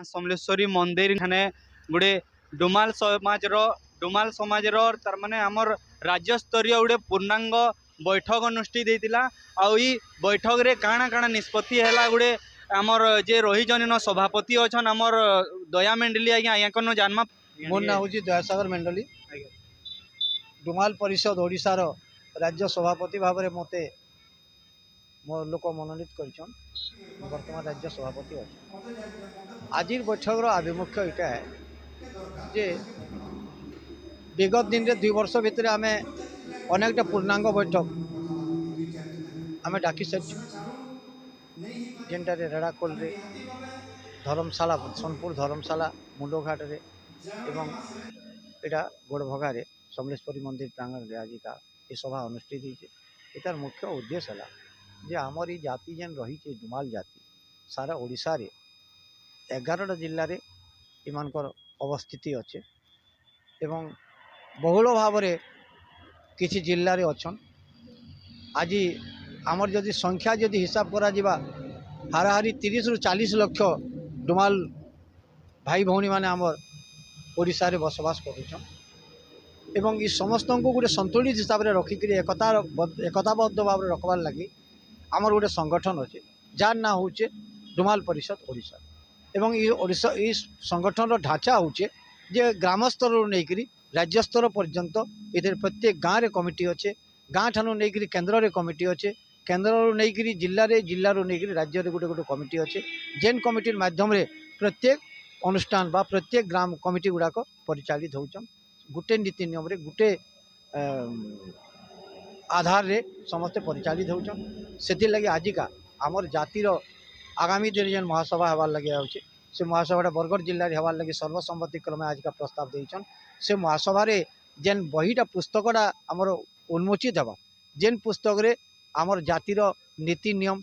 समलेश्वरी मंदिर खाने गुड़े डुमाल समाजर तार माने आमर राज्य स्तरीय गुड़े पूर्णांग बैठक अनुष्ठित होता। आई बैठक रे काଣା काଣା निष्पत्ति है गुड़े आमर जे रही जन सभापति अच्छा आमर दया मेंडली आज्ञा जानमा। मोर ना हूँ दयासागर मेंडली डुमाल परिषद ओडिशार राज्य सभापति भाव में मते मो लोक मनोनीत कर वर्तमान राज्य सभापति अच्छे। आज बैठक आभिमुख्य यहाँ है जे विगत दिन में 2 वर्ष भितर आम अनेकटा पूर्णांग बैठक आम डाकी सारी जेनटा रेड़ाकोल धर्मशाला सोनपुर धर्मशाला मुंडघाट एवं यहाँ गोड़भगार समलेश्वरी मंदिर प्रांगण में आज का ये सभा अनुष्ठित होती। यार मुख्य उद्देश्य है जे आमर ये जाति जेन रही डुमाल जाति सारा ओडिशा रे 11टा जिले में इमानकर अवस्थिति अच्छे एवं बहुल भाव में किसी जिले में अच्छन। आज आमर जदि संख्या जदि हिसाब करा जिबा हाराहारी 30 रु 40 लक्ष डुमाल भाई भौणी माने आमर ओडिशा रे बसवास करुछन एवं ये समस्त को गोटे संतुलित हिसाब से रखिक एकताबद्ध भाव में रखबार लगी आमर गोटे संगठन अच्छे जार ना हूँ डुमाल परिषद ओडिशा एवं ये ओडिशा ये संगठन ढांचा होचे जे ग्राम स्तर नहीं राज्य स्तर पर्यंत इधर प्रत्येक गाँव रे कमिटी अच्छे गाँ ठानु नहीं केन्द्र रे कमिटी अच्छे केन्द्र नहीं जिले रे जिल्ला नहीं राज्य रे गोटे गोटे कमिटी अच्छे जेन कमिटी माध्यम रे प्रत्येक अनुष्ठान बा प्रत्येक ग्राम कमिटी गुड़ाक परिचालित होचन गुटे नीति नियम रे गुटे आधार रे समस्ते परिचालित होचन। सेति लगे आजिका आमर जातिर आगामी दिन जेन महासभा हबार लगे आउचे से महासभा बरगढ़ जिले में हबार लगे सर्वसम्मति क्रमे आज का प्रस्ताव देइछन। से महासभा रे जेन बहीटा पुस्तकटा आमर उन्मोचित हबा जेन पुस्तक रे आमर जातिर नीति नियम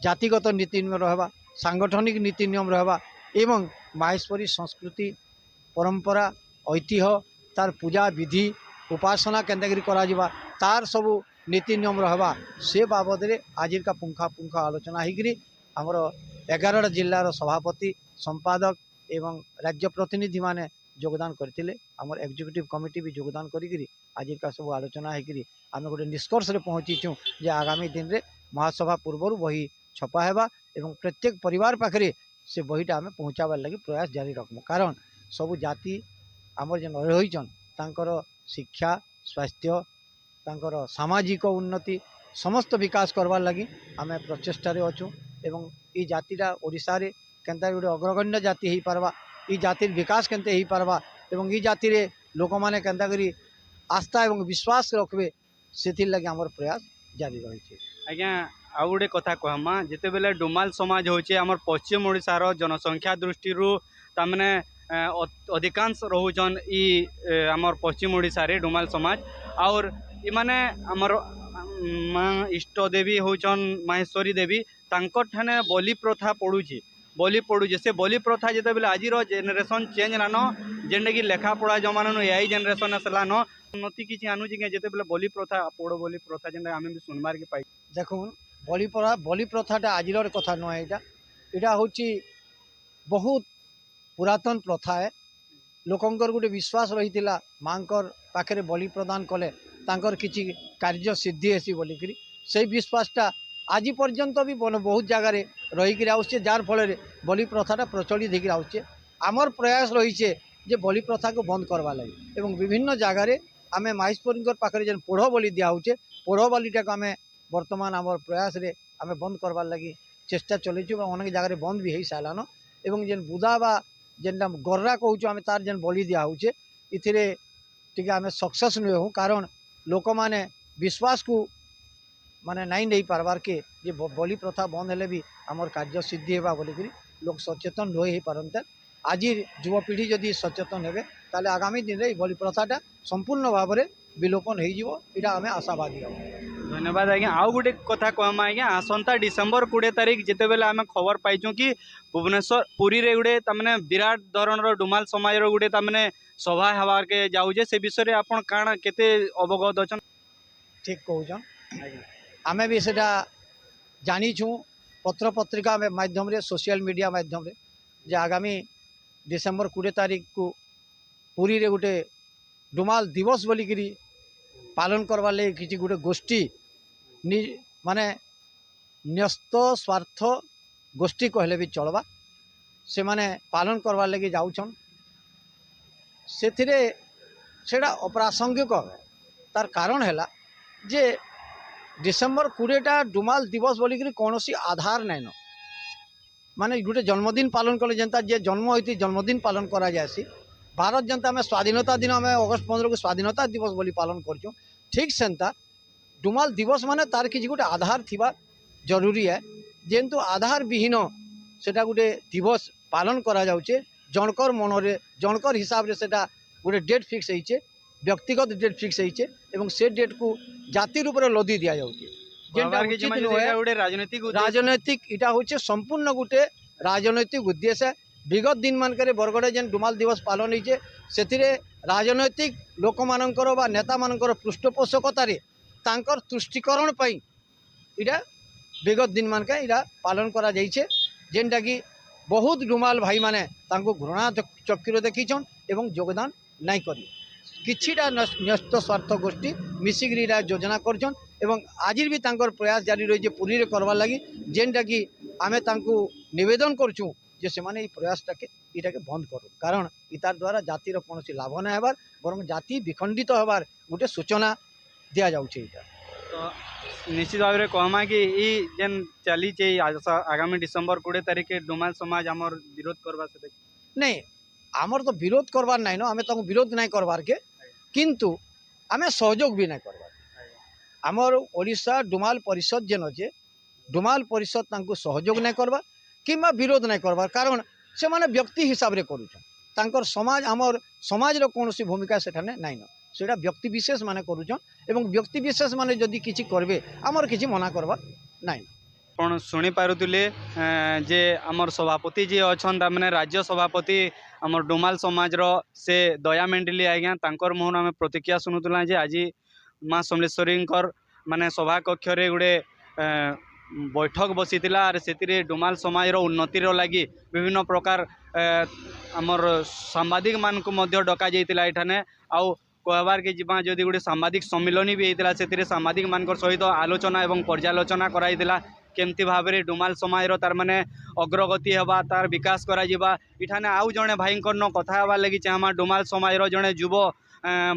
जातिगत नीति नियम रहबा सांगठनिक नीति नियम रहबा एवं माहेश्वरी संस्कृति परंपरा ऐतिह्य तार पूजा विधि उपासना केन्दागिरी करा जिबा तार सबू नीति नियम रहबा से बाबद रे आज का पुंखा आलोचना होगी आमर 11टा जिलार सभापति संपादक एवं राज्य प्रतिनिधि माने योगदान करथिले आमर एग्जीक्यूटिव कमिटी भी योगदान करी आज का सब आलोचना होगी आम गोटे निष्कर्ष रे पहुँचीचु जे आगामी दिन रे महासभा पूर्वर बही छपा हेबा एवं प्रत्येक परिवार पाखरे से बहीटा आम पहुँचाबार लगी प्रयास जारी रखमु कारण सबू जाति आमर जेन रहीचन तांकर शिक्षा स्वास्थ्य तांकर सामाजिक उन्नति समस्त विकास करवार लगी आम प्रचेष्टा रे अछु एवं ई जातिटा ओडिशा रे केनता गोटे अग्रगण्य जाति हो पारबा ई जातिर विकास केनते हो पारबा एवं ई जाति रे लोक माने केनता करी आस्था एवं विश्वास रखबे सेथिर लगी आमर प्रयास जारी रही। आज्ञा आउ गोटे कथा कहमा जिते बेले डुमाल समाज होचे आमर पश्चिम ओडिशार जनसंख्या दृष्टि तामने अधिकांश रोचन ई आमर पश्चिम ओडिशा रे डुमाल समाज और इमाने आमर माँ इष्ट देवी होचन माहेश्वरी देवी तांकर ठाने बलि प्रथा पड़ुचे से बलि प्रथा जिते बेले आज जेनेरेशन चेंज लान जेनटा कि लेखा पढ़ा जमाना एआई जेनेरेशन आसलान उन्नति किसी आनुची के जिते बेले बलि प्रथा पड़ बलि प्रथा जेनटा आम भी सुनबार के पाई देखुन बलि प्रथाटा आजिर कथा नुह यहाँ हूँ बहुत पुरातन प्रथा है लोकंर गोटे विश्वास रही मांकर पाखे बलि प्रदान कले तांकर किसी कार्य सिद्धि हेसी बोलिकी से विश्वासटा आज पर्यंत भी बहुत जगार रहीकि आउे जार फल बलि प्रथाटा प्रचलित होकर आउे आमर प्रयास रही जे बलि प्रथा को बंद करवा लगे एवं विभिन्न जगार आम माहेश्वरी पाखे जेन पोढ़ बलि दिहूचे पोढ़ बलिटा को आम बर्तमान आमर प्रयास रे आम बंद करवार लगी चेष्टा चलु अनेक जगार बंद भी हो सारान एवं जेन बुदा बा जेनटा गर्रा कहूँ आम तार जेन बलि दिहूचे इथिरे टिके आम सक्सेस नुहे हूँ कारण लोक माने विश्वास को माने नाई नहीं पारबार के जे बलि प्रथा बंद हेले भी आमर कार्य सिद्धि हेबा बोलिकी लोक सचेतन नुहे पारते आज युवपीढ़ी जदि सचेतन हेबे ताले आगामी दिन में बलि प्रथाटा संपूर्ण भाव में विलोपन हो आम आशावादी हम। धन्यवाद आज्ञा आउ गोटे कथा कहमा आज्ञा आसंता डिसेम्बर 20 तारिख जिते बेले आम खबर पाइचु कि भुवनेश्वर पुरी रे गुटे तमने विराट धरणर डुमाल समाज रो गुटे तमने सभा हबार के जाऊजे से विषय रे आपण काना केते अवगत अछन। ठीक कहूछन आमे भी सेटा जानिछु पत्र पत्रिका माध्यम रे सोशल मीडिया माध्यम रे जे आगामी डिसेम्बर 20 तारीख को पुरी रे गोटे डुमाल दिवस बोलिकी पालन करवार लगे किसी गोटे गोष्ठी माने न्यस्त स्वार्थ गोष्ठी कहले भी चलवा से माने पालन करवार लगे जाऊछन से अप्रासंगिक तार कारण है जे डिसेम्बर 20टा डुमाल दिवस बोलिकी कौन आधार नाइन माने गोटे जन्मदिन पालन कले जनता जे जन्म होती जन्मदिन पालन करा जासी भारत जनता आम स्वाधीनता दिन आम अगस्ट 15 को स्वाधीनता दिवस बोली पालन कर ठीक सेंता डुमाल दिवस माने तार किसी गोटे आधार थिबा जरूरी है जेंतु आधार विहीन सेटा गोटे दिवस पालन करा जाउचे जनकर मनरे जनकर हिसाब रे सेटा गोटे डेट फिक्स होइचे व्यक्तिगत डेट फिक्स होइचे एवं से डेट को जाति रूप में लदी दिया जाउचे कहबार के जमा जदि एटा गोटे राजनैतिक इटा होचे संपूर्ण गोटे राजनैतिक उद्देश्य विगत दिन मानकरे बरगड़े जेन डुमाल दिवस पालन होइचे सेथिरे राजनैतिक लोक मानकर बा नेता मानकर पृष्ठपोषकतारे तांकर तुष्टिकरण पई इटा विगत दिन मानके इटा पालन करा जाइछे जेनटा कि बहुत डुमाल भाई माने तांको घृणा चक्षुर देखीछन एवं योगदान नाई करी किछिटा न्यस्त स्वार्थ गोष्ठी मिसिकी योजना करछन एवं आज भी तांकर प्रयास जारी रही पुरी रे करवार लगी जेनटा कि आमे तांको निवेदन करछू जे से माने प्रयासटा के इटाके बंद करू कारण इतार द्वारा जातिर कौन लाभ ना हेबार बरं जाति विखंडित होबार गोटे सूचना दिया जाउछे इटा तो निश्चित भाव में कहमा कि जेन चली आगामी डिसेम्बर 20 तारीख के डुमाल समाज आमर विरोध करवा से नहीं आमर तो विरोध करवार नाइन न आमे तांको विरोध नहीं करवार के किंतु आमे सहयोग भी नहीं करवार आमर ओडिशा डुमाल परिषद जेन अच्छे डुमाल परिषद तांको सहयोग नहीं करवा किंबा विरोध नहीं करवार कारण से माने व्यक्ति हिसाब रे करूछन तांकर समाज आमर समाज रो कोनोसी भूमिका सेठाने नाइन सेटा व्यक्ति विशेष माने करूछन एवं व्यक्ति विशेष माने जदि किछि करबे आमर किछि मना करवा नाइन आपण शुणी पारुथिले जे आमर सभापति जी अच्छन तार राज्य सभापति आमर डुमाल समाज रो से दया मेंडली आज्ञा तांकर मुहन आम प्रतिक्रिया शुणुला जे आज माँ समलेश्वरी माने सभा कक्ष रे गुड़े बैठक बसीला आर से डुमाल समाज रो उन्नतिर लगी विभिन्न प्रकार आमर सांबादिक मान को मध्य डका जाइतिला एठाने आउ कहबार के जीवा जदि गोटे सांबादिक सम्मिलन भी होता से सांबादिक मान सहित आलोचना एवं पर्यालोचना कराइला केमती भाव में डुमाल समाज तार माने अग्रगति हवा तार विकास करा जिबा इठाने आउ जड़े भाई कथा हबार लगी चाहमा डुमाल समाज जड़े युव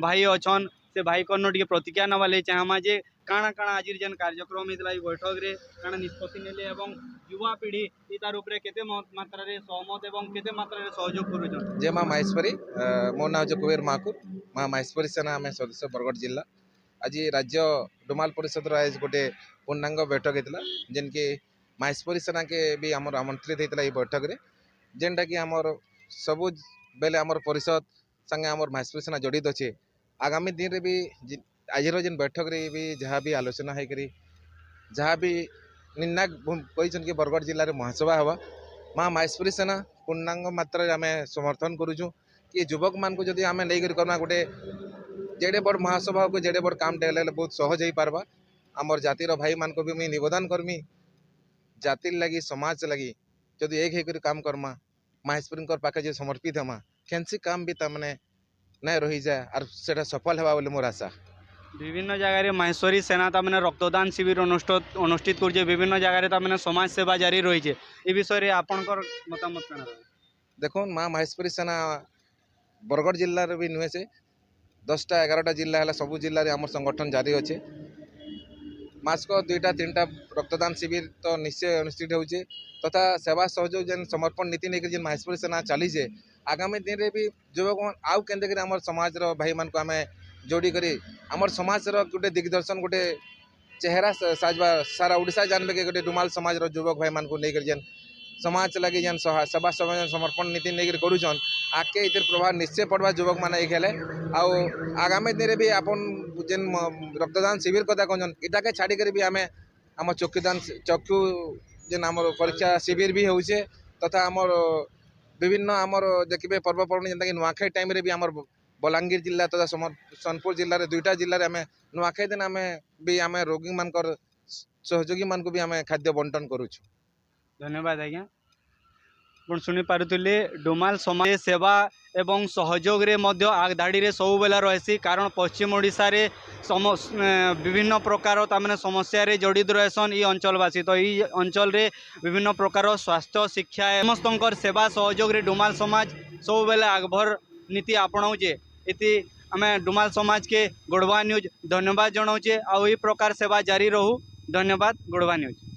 भाई अच्छन से भाई टे प्रतिक्रिया नवा लगी चाहमा जे काଣା काଣା आज जेन कार्यक्रम होता है बैठक रे काଣା निष्पत्ति नेले एवं युवा पीढ़ी तार उपरे केते मात्रा रे सहमत एवं केते मात्रा रे सहयोग करूछन जय माँ माहेश्वरी मो नाम जो कुबेर माकुर माँ माहेश्वरी सेना आम सदस्य बरगढ़ जिला आज राज्य डुमाल परिषद आज गोटे पूर्णांग बैठक होता जेनकि माहेश्वरी सेना के भी आमर आमंत्रित होता है बैठक रे जेनटा कि आमर सबु बेले आमर परिषद संगे आमर माहेश्वरी सेना जड़ित अच्छे आगामी दिन रे भी आज जेन बैठक रे भी जहाँ भी आलोचना होकर जहाँ भी निर्णायक कही बरगढ़ जिले में महासभा हवा माँ माहेश्वरी सेना पूर्णांग मात्रा आम समर्थन करुचु कि युवक मान को जदि आम लेकर करना गोटे जेडे बड़ महासभा को जेडे बड़ काम डेले बहुत सहज हो पार्बा आमर जातिर भाई मान को भी मुझे निवेदन करमी जातिर लगी समाज लगी जदि एक होकर काम करमा माहेश्वरी पाखे जो समर्पित हमा केनसी काम भी तमने नहीं रही जाए और सेटा सफल हवा बोले मोर आशा विभिन्न जगार माहेश्वरी सेना तमें रक्तदान शिविर अनुष्ठित कर विभिन्न जगार तमें समाज सेवा जारी रही है ये विषय आपणकर मतामत कण देखो माँ माहेश्वरी सेना बरगढ़ जिले भी नुहे से 10टा 11टा जिला है सबू जिले में आम संगठन जारी अच्छे मास को 2टा 3टा रक्तदान शिविर तो निश्चय अनुष्ठित होचे तथा सेवा सहयोग जेन समर्पण नीति नहीं जेन माहेश्वरी सेना चलीजे आगामी दिन में भी युवक आउ केंद्र आम समाज भाई मान को आम जोड़ी करी आमर समाज गोटे दिग्दर्शन गोटे चेहरा साजवा सारा ओडिशा जानबे के गोटे डुमाल समाज युवक भाई मान को लेकर जेन समाज लगे जेन सेवा समर्पण नीति नहीं करूछन आगे इतर प्रभाव निश्चय पड़वा युवक मैंने ये खेले आउ आगामी दिन में भी आपन जेन रक्तदान शिविर कथा कहन इटाके छाड़ी कर भी आम आम चक्षुदान चक्षु जेन आम परीक्षा शिविर भी होचे तथा आमर विभिन्न आमर देखिए पर्वपर्वणी जेनता कि नुआखाई टाइम रे भी आमर बलांगीर जिला तथा सोनपुर जिले में 2टा जिले में आम नुआखाई दिन आम भी आम रोगी मान सहयोगी मान को भी आम खाद्य बंटन करुछु। धन्यवाद आज्ञा। ଆପଣ ଶୁଣିପାରୁଥିଲେ ଡୁମାଲ ସମାଜ ସେବା ଏବଂ ସହଯୋଗରେ ମଧ୍ୟ ଆଗଧାଡ଼ିରେ ସବୁବେଲେ ରହିସି କାରଣ ପଶ୍ଚିମ ଓଡ଼ିଶାରେ ବିଭିନ୍ନ ପ୍ରକାର ତାମାନେ ସମସ୍ୟାରେ ଜଡ଼ିତ ରହେସନ୍ ଇ ଅଞ୍ଚଳବାସୀ ତ ଇ ଅଞ୍ଚଳରେ ବିଭିନ୍ନ ପ୍ରକାର ସ୍ୱାସ୍ଥ୍ୟ ଶିକ୍ଷା ସମସ୍ତଙ୍କର ସେବା ସହଯୋଗରେ ଡୁମାଲ ସମାଜ ସବୁବେଲେ ଆଗଭର ନୀତି ଆପଣାଉଛେ ଏଠି ଆମେ ଡୁମାଲ ସମାଜକେ ଗୋଡ଼ବା ନ୍ୟୁଜ୍ ଧନ୍ୟବାଦ ଜଣାଉଛେ ଆଉ এই ପ୍ରକାର ସେବା ଜାରି ରହୁ ଧନ୍ୟବାଦ ଗୋଡ଼ବା ନ୍ୟୁଜ୍।